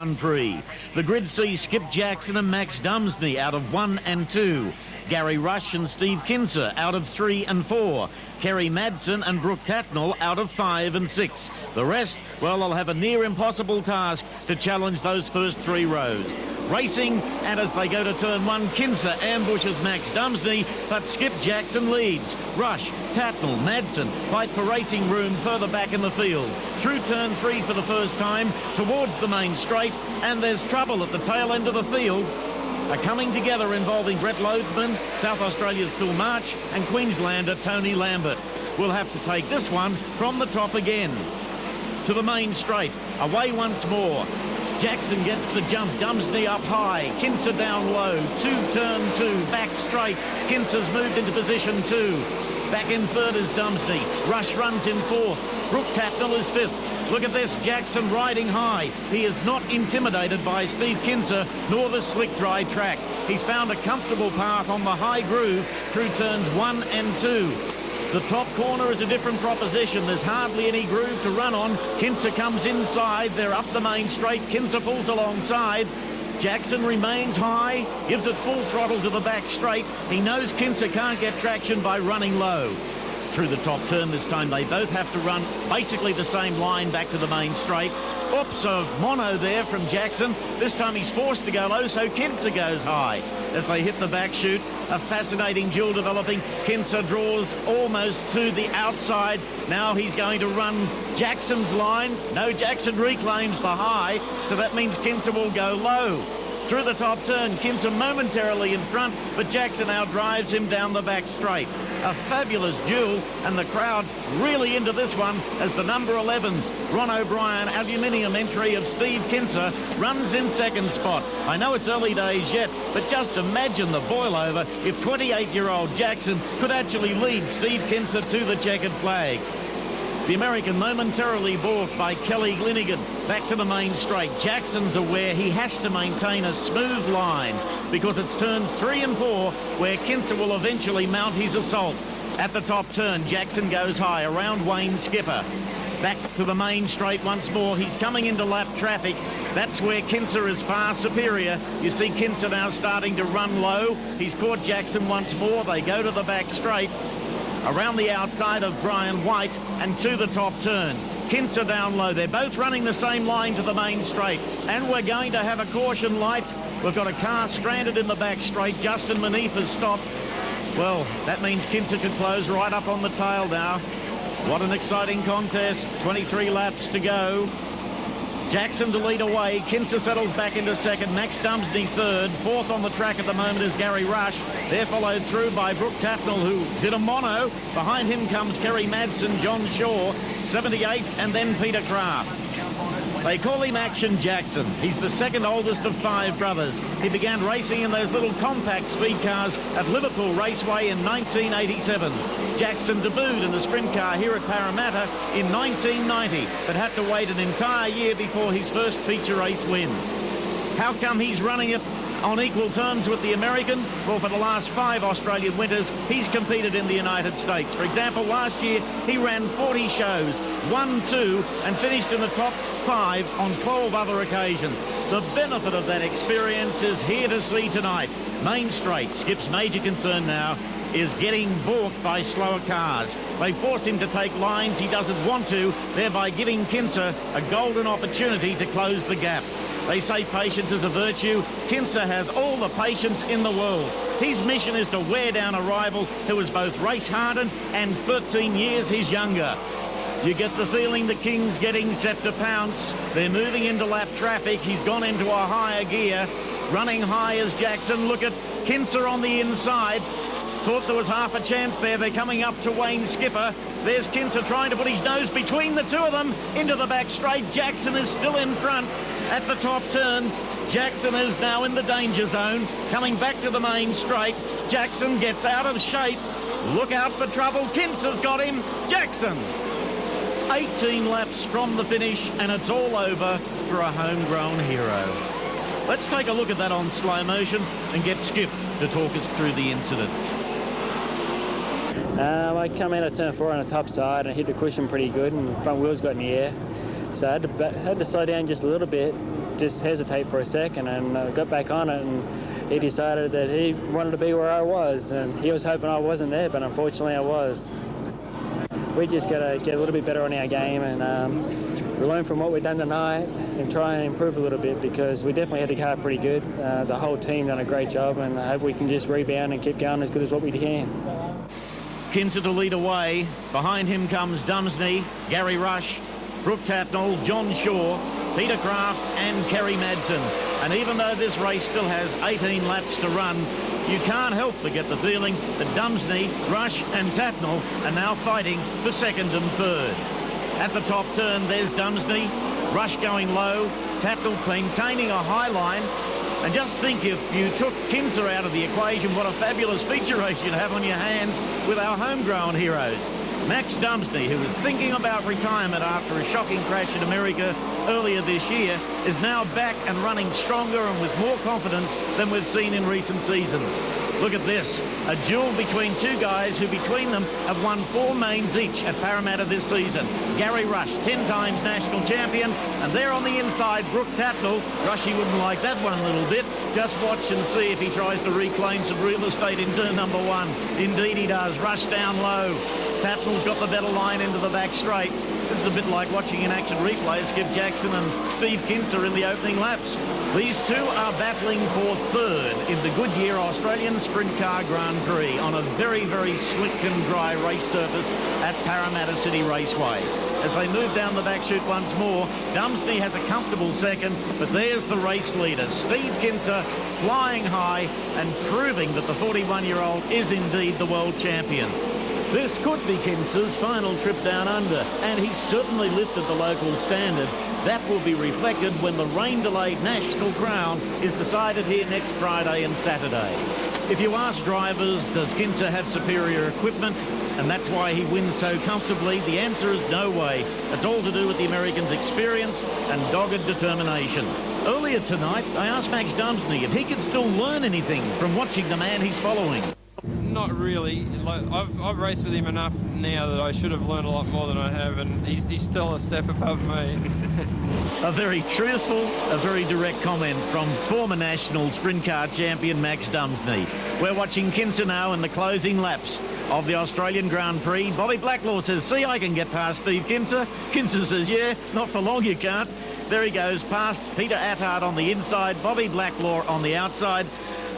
Prix. The grid sees Skip Jackson and Max Dumsney out of 1 and 2. Gary Rush and Steve Kinser out of 3 and 4. Kerry Madsen and Brooke Tatnall out of 5 and 6. The rest, well, they'll have a near impossible task to challenge those first 3 rows. Racing, and as they go to turn 1, Kinser ambushes Max Dumsney, but Skip Jackson leads. Rush, Tatnall, Madsen fight for racing room further back in the field. Through turn 3 for the first time, towards the main straight, and there's trouble at the tail end of the field. A coming together involving Brett Loadsman, South Australia's Phil March, and Queenslander Tony Lambert. We'll have to take this one from the top again. To the main straight, away once more. Jackson gets the jump, Dumsney up high, Kinser down low, turn 2, back straight. Kinser's moved into position 2. Back in third is Dumsney. Rush runs in fourth. Brooke Tatnall is fifth. Look at this, Jackson riding high. He is not intimidated by Steve Kinser nor the slick dry track. He's found a comfortable path on the high groove through turns 1 and 2. The top corner is a different proposition. There's hardly any groove to run on. Kinser comes inside. They're up the main straight. Kinser pulls alongside. Jackson remains high, gives it full throttle to the back straight. He knows Kinser can't get traction by running low. Through the top turn this time, they both have to run basically the same line back to the main straight. Oops, a mono there from Jackson. This time he's forced to go low, so Kinser goes high. As they hit the back chute, a fascinating duel developing. Kinser draws almost to the outside. Now he's going to run Jackson's line. No, Jackson reclaims the high, so that means Kinser will go low. Through the top turn, Kinser momentarily in front, but Jackson outdrives him down the back straight. A fabulous duel, and the crowd really into this one as the number 11 Ron O'Brien aluminium entry of Steve Kinser runs in second spot. I know it's early days yet, but just imagine the boil over if 28-year-old Jackson could actually lead Steve Kinser to the checkered flag. The American momentarily balked by Kelly Glinigan. Back to the main straight. Jackson's aware he has to maintain a smooth line because it's turns 3 and 4 where Kinser will eventually mount his assault. At the top turn, Jackson goes high around Wayne Skipper. Back to the main straight once more. He's coming into lap traffic. That's where Kinser is far superior. You see Kinser now starting to run low. He's caught Jackson once more. They go to the back straight. Around the outside of Brian White and to the top turn. Kinser down low. They're both running the same line to the main straight. And we're going to have a caution light. We've got a car stranded in the back straight. Justin Manif has stopped. Well, that means Kinser could close right up on the tail now. What an exciting contest. 23 laps to go. Jackson to lead away. Kinser settles back into second. Max Dumsney third. Fourth on the track at the moment is Gary Rush. They're followed through by Brooke Tatnall, who did a mono. Behind him comes Kerry Madsen, John Shaw, 78, and then Peter Kraft. They call him Action Jackson. He's the second oldest of 5 brothers. He began racing in those little compact speed cars at Liverpool Raceway in 1987. Jackson debuted in the Sprintcar here at Parramatta in 1990, but had to wait an entire year before his first feature race win. How come he's running it on equal terms with the American? Well, for the last 5 Australian winters, he's competed in the United States. For example, last year, he ran 40 shows, won 2, and finished in the top 5 on 12 other occasions. The benefit of that experience is here to see tonight. Main straight, Skip's major concern now is getting balked by slower cars. They force him to take lines he doesn't want to, thereby giving Kinser a golden opportunity to close the gap. They say patience is a virtue. Kinser has all the patience in the world. His mission is to wear down a rival who is both race-hardened and 13 years his younger. You get the feeling the King's getting set to pounce. They're moving into lap traffic. He's gone into a higher gear. Running high as Jackson. Look at Kinser on the inside. Thought there was half a chance there. They're coming up to Wayne Skipper. There's Kinser trying to put his nose between the two of them. Into the back straight. Jackson is still in front. At the top turn, Jackson is now in the danger zone. Coming back to the main straight. Jackson gets out of shape. Look out for trouble. Kinser's got him. Jackson. 18 laps from the finish, and it's all over for a homegrown hero. Let's take a look at that on slow motion and get Skip to talk us through the incident. I come out of turn 4 on the top side and hit the cushion pretty good, and front wheels got in the air. So I had to slow down just a little bit, just hesitate for a second, and got back on it, and he decided that he wanted to be where I was, and he was hoping I wasn't there, but unfortunately I was. We just got to get a little bit better on our game and learn from what we've done tonight and try and improve a little bit, because we definitely had the car pretty good. The whole team done a great job, and I hope we can just rebound and keep going as good as what we can. Kinser to lead away. Behind him comes Dumsney, Gary Rush, Brooke Tatnall, John Shaw, Peter Kraft and Kerry Madsen. And even though this race still has 18 laps to run, you can't help but get the feeling that Dumsney, Rush and Tatnall are now fighting for second and third. At the top turn, there's Dumsney, Rush going low, Tatnall maintaining a high line. And just think, if you took Kinser out of the equation, what a fabulous feature race you'd have on your hands with our homegrown heroes. Max Dumsney, who was thinking about retirement after a shocking crash in America earlier this year, is now back and running stronger and with more confidence than we've seen in recent seasons. Look at this, a duel between two guys who between them have won 4 mains each at Parramatta this season. Gary Rush, 10 times national champion, and there on the inside, Brooke Tatnall. Rushy wouldn't like that one a little bit. Just watch and see if he tries to reclaim some real estate in turn number 1. Indeed he does. Rush down low. Tatnall's got the better line into the back straight. This is a bit like watching an action replay. Skip Jackson and Steve Kinser in the opening laps. These two are battling for third in the Goodyear Australian Sprintcar Grand Prix on a very, very slick and dry race surface at Parramatta City Raceway. As they move down the back chute once more, Dumsney has a comfortable second, but there's the race leader, Steve Kinser, flying high and proving that the 41-year-old is indeed the world champion. This could be Kinser's final trip down under, and he's certainly lifted the local standard. That will be reflected when the rain-delayed national crown is decided here next Friday and Saturday. If you ask drivers, does Kinser have superior equipment, and that's why he wins so comfortably, the answer is no way. It's all to do with the American's experience and dogged determination. Earlier tonight, I asked Max Dumsney if he could still learn anything from watching the man he's following. Not really. I've raced with him enough now that I should have learned a lot more than I have, and he's still a step above me. A very truthful, a very direct comment from former national sprint car champion Max Dumsney. We're watching Kinser now in the closing laps of the Australian Grand Prix. Bobby Blacklaw says, see, I can get past Steve Kinser. Kinser says, yeah, not for long you can't. There he goes, past Peter Attard on the inside, Bobby Blacklaw on the outside.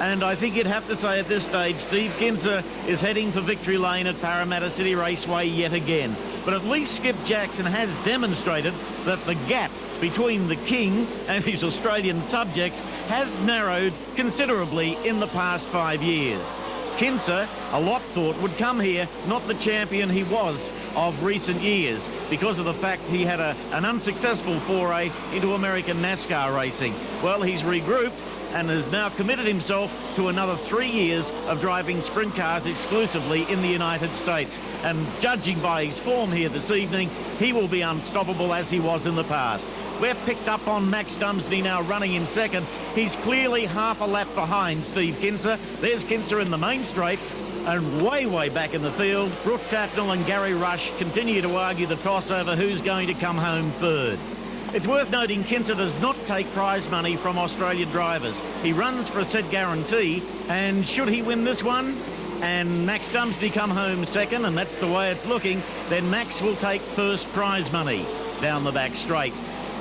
And I think you'd have to say at this stage, Steve Kinser is heading for victory lane at Parramatta City Raceway yet again. But at least Skip Jackson has demonstrated that the gap between the King and his Australian subjects has narrowed considerably in the past 5 years. Kinser, a lot thought, would come here not the champion he was of recent years because of the fact he had an unsuccessful foray into American NASCAR racing. Well, he's regrouped and has now committed himself to another 3 years of driving sprint cars exclusively in the United States. And judging by his form here this evening, he will be unstoppable as he was in the past. We're picked up on Max Dumsney now running in second. He's clearly half a lap behind Steve Kinser. There's Kinser in the main straight. And way back in the field, Brooke Tatnall and Gary Rush continue to argue the toss over who's going to come home third. It's worth noting Kinser does not take prize money from Australian drivers. He runs for a set guarantee, and should he win this one and Max Dumsney come home second, and that's the way it's looking, then Max will take first prize money down the back straight.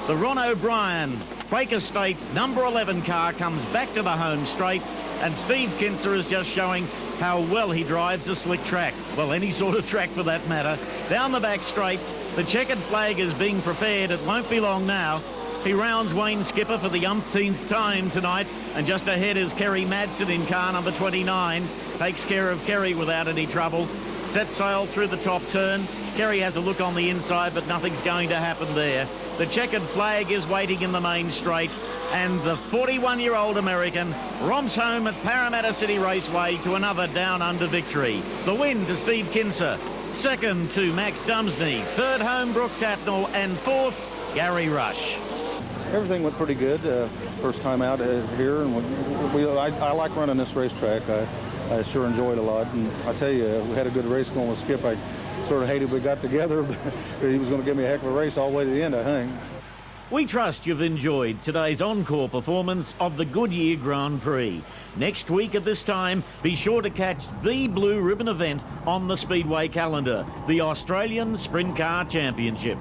The Ron O'Brien Quaker State number 11 car comes back to the home straight, and Steve Kinser is just showing how well he drives a slick track. Well, any sort of track for that matter. Down the back straight, the checkered flag is being prepared. It won't be long now. He rounds Wayne Skipper for the umpteenth time tonight, and just ahead is Kerry Madsen in car number 29. Takes care of Kerry without any trouble. Sets sail through the top turn. Kerry has a look on the inside, but nothing's going to happen there. The checkered flag is waiting in the main straight, and the 41-year-old American romps home at Parramatta City Raceway to another down-under victory. The win to Steve Kinser, second to Max Dumsney, third home Brooke Tatnall, and fourth Gary Rush. Everything went pretty good. First time out here, and I like running this racetrack. I sure enjoyed it a lot, and I tell you, we had a good race going with Skip. I sort of hated we got together, but he was going to give me a heck of a race all the way to the end, I think. We trust you've enjoyed today's encore performance of the Goodyear Grand Prix. Next week at this time, be sure to catch the blue ribbon event on the Speedway calendar, the Australian Sprint Car Championship.